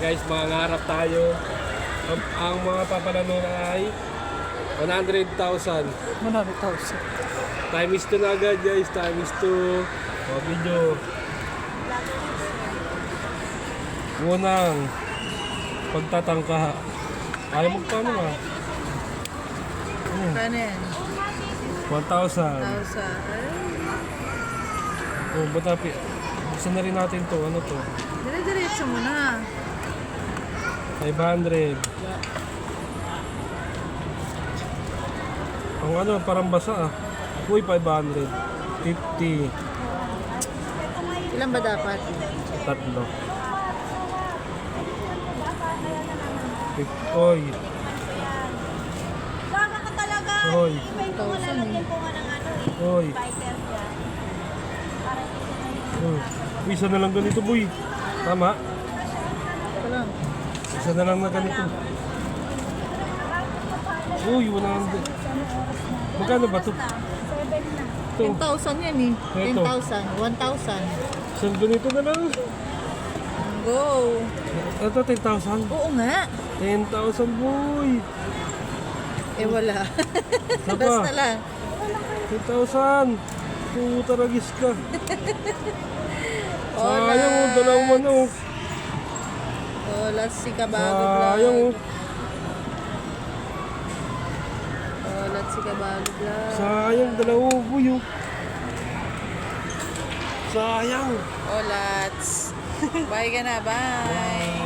guys, mangangarap tayo. Ang mga papalano na ay 100,000. 100,000. Time is 2 na agad guys, time is 2. O video. Unang pagtatangka. Ayaw magkano nga? Kano yan? 1,000. 1,000. Oh, batapi. Buksan na rin natin to. Ano to? Dire-diretso mo na. 500. Ang ano, parang basa ah. Uy, 500. 50. Ilan ba dapat? Tatlo. Oy. Baka ka talaga. Oy. Iba yung mga lalagyan ko nga ng ano eh. Oy. Fighter dyan. Para hindi na yung Oh. Isa na lang ganito, boy. Tama? Ito lang. Isa na lang na ganito. Uy, 100. Magkano ba to? 7 na. Ito. 10,000 yan eh. Ito. 10,000. 1,000. Isang ganito na lang. Go. Ito, 10,000. Oo nga. 10,000, boy. Eh wala. Saba. Basta lang. 10,000. Puta ragis ka. Ola. Sayang oh, dalawang manok. Ola si Kabago Sayang Vlog. oh. Ola si Kabago Vlog. Sayang, dalawang boy oh. Sayang. Olats. Bye ka na. Bye.